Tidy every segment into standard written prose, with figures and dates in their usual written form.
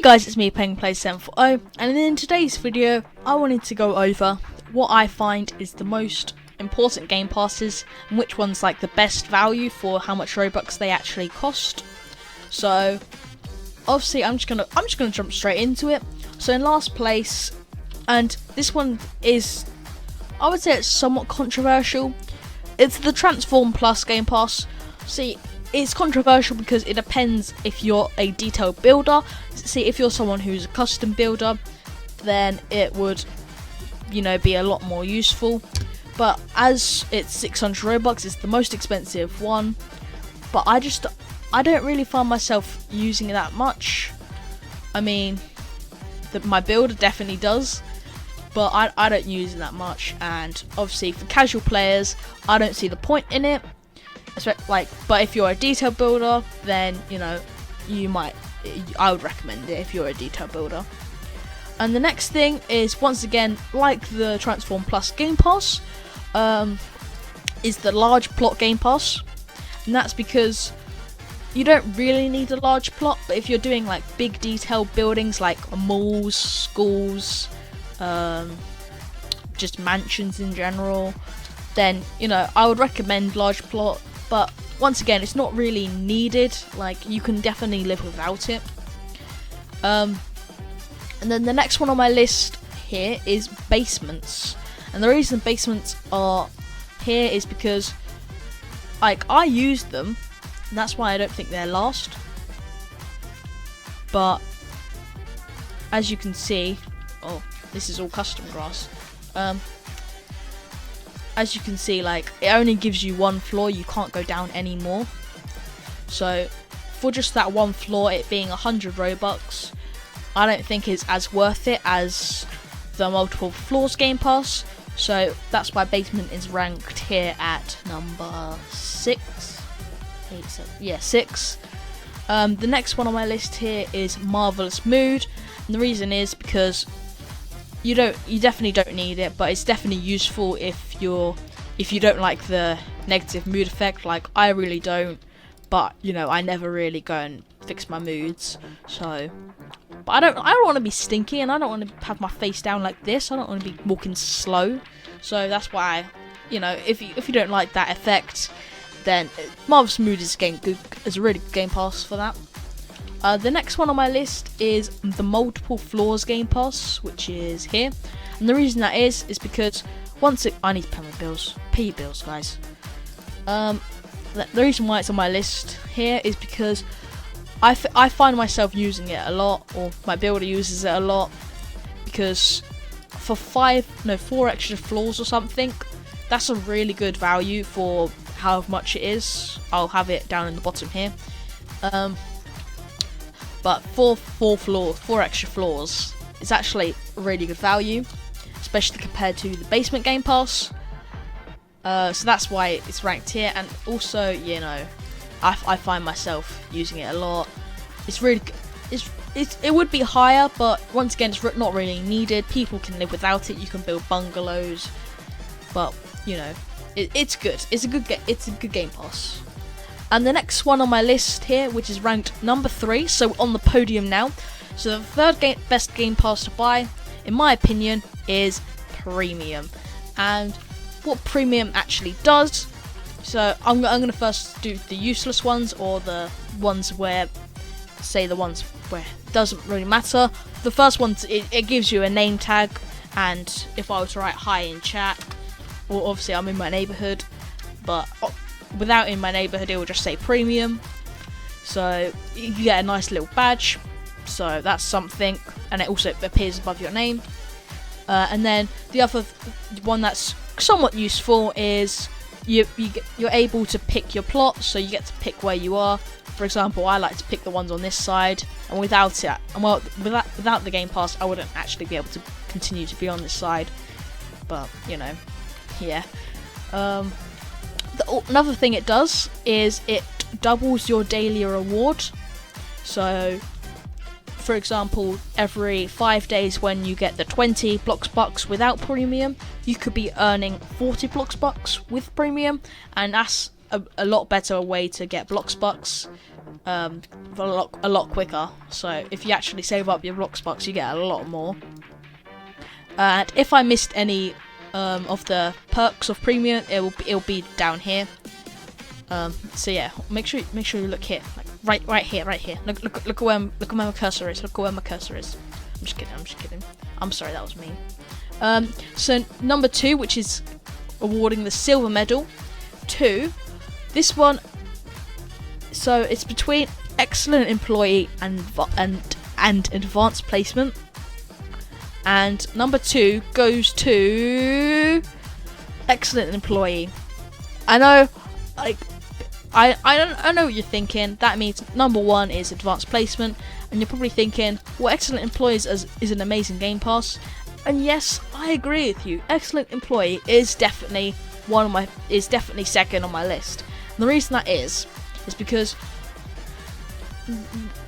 guys, it's me, PenguinPlays740, and in today's video, I wanted to go over what I find is the most important game passes and which one's like the best value for how much Robux they actually cost. So, obviously, I'm just gonna jump straight into it. So in last place, and this one is, I would say it's somewhat controversial. It's the Transform Plus Game Pass. See, it's controversial because it depends if you're a detailed builder. See, if you're someone who's a custom builder, then it would, you know, be a lot more useful. But as it's 600 Robux, it's the most expensive one. But I don't really find myself using it that much. I mean, my builder definitely does, but I don't use it that much. And obviously for casual players, I don't see the point in it. But if you're a detail builder, then you know I would recommend it if you're a detail builder. And the next thing is, once again, like the Transform Plus Game Pass, is the large plot Game Pass, and that's because you don't really need a large plot. But if you're doing like big detailed buildings like malls, schools, just mansions in general, then you know I would recommend large plot. But once again, it's not really needed. Like, you can definitely live without it. And then the next one on my list here is basements. And the reason basements are here is because, like, I use them, and that's why I don't think they're last. But as you can see, oh, this is all custom grass. As you can see, like, it only gives you one floor, you can't go down anymore. So for just that one floor, it being 100 Robux, I don't think it's as worth it as the multiple floors Game Pass. So that's why basement is ranked here at number 6. 8, 7, yeah, 6. The next one on my list here is Marvelous Mood, and the reason is because you definitely don't need it, but it's definitely useful if you don't like the negative mood effect. Like, I really don't, but you know, I never really go and fix my moods. So, but I don't want to be stinky, and I don't want to have my face down like this. I don't want to be walking slow. So that's why, you know, if you don't like that effect, then Marvelous Mood is a really good Game Pass for that. The next one on my list is the Multiple Floors Game Pass, which is here. And the reason that is because I need to pay my bills. Pay your bills, guys. The reason why it's on my list here is because I find myself using it a lot, or my builder uses it a lot, because for 4 extra floors or something, that's a really good value for how much it is. I'll have it down in the bottom here. But for 4 extra floors, it's actually a really good value, especially compared to the basement Game Pass. So that's why it's ranked here. And also, you know, I find myself using it a lot. It's really, it would be higher, but once again, it's not really needed. People can live without it. You can build bungalows, but you know, it's good. It's a good Game Pass. And the next one on my list here, which is ranked number 3, so on the podium now. So the third best Game Pass to buy, in my opinion, is Premium. And what Premium actually does, so I'm going to first do the useless ones, or the ones where, say the ones where it doesn't really matter. The first one, it gives you a name tag, and if I were to write hi in chat, or obviously I'm in my neighbourhood, but without in my neighbourhood, it will just say Premium. So you get a nice little badge, so that's something, and it also appears above your name. And then the other one that's somewhat useful is you're able to pick your plot, so you get to pick where you are. For example, I like to pick the ones on this side, and without the Game Pass, I wouldn't actually be able to continue to be on this side. But you know, yeah. Another thing it does is it doubles your daily reward. So, for example, every 5 days when you get the 20 Bloxburg without Premium, you could be earning 40 Bloxburg with Premium, and that's a lot better way to get Bloxburg a lot quicker. So if you actually save up your Bloxburg, you get a lot more. And if I missed any of the perks of premium, it'll be down here. So yeah, make sure you look here, like right here. Look at where my cursor is. Look at where my cursor is. I'm just kidding. I'm sorry, that was me. So number 2, which is awarding the silver medal. 2, this one. So it's between excellent employee and advanced placement. And number 2 goes to excellent employee. I know, like, I know what you're thinking. That means number 1 is advanced placement, and you're probably thinking, well, excellent employees is an amazing game pass. And yes, I agree with you. Excellent employee is definitely second on my list. And the reason that is because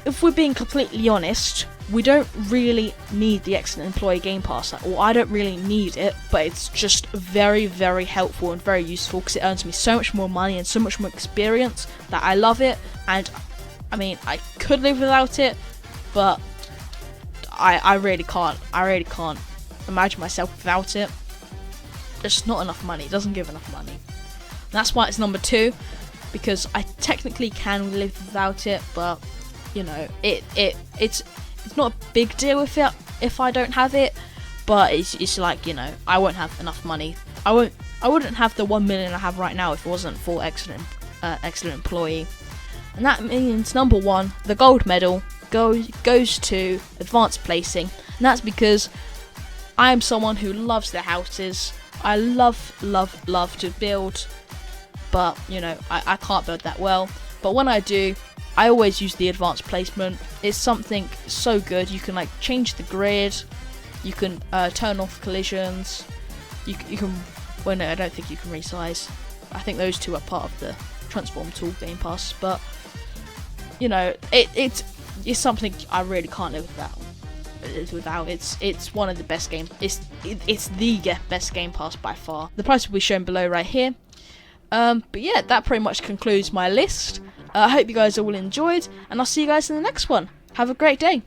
if we're being completely honest, we don't really need the excellent employee game pass. Well, I don't really need it, but it's just very, very helpful and very useful because it earns me so much more money and so much more experience that I love it. And I mean, I could live without it, but I really can't imagine myself without it. There's not enough money. It doesn't give enough money. And that's why it's number 2, because I technically can live without it, but you know, it's not a big deal if I don't have it, but it's like, you know, I won't have enough money. I wouldn't have the 1 million I have right now if it wasn't for excellent employee. And that means number 1, the gold medal goes to advanced placing, and that's because I am someone who loves their houses. I love to build, but you know, I can't build that well. But when I do, I always use the advanced placement. It's something so good. You can like change the grid, you can turn off collisions, you can, well no, I don't think you can resize. I think those 2 are part of the transform tool game pass, but you know, it's something I really can't live without. It's one of the best games. It's the best game pass by far. The price will be shown below right here. But yeah, that pretty much concludes my list. I hope you guys all enjoyed, and I'll see you guys in the next one. Have a great day.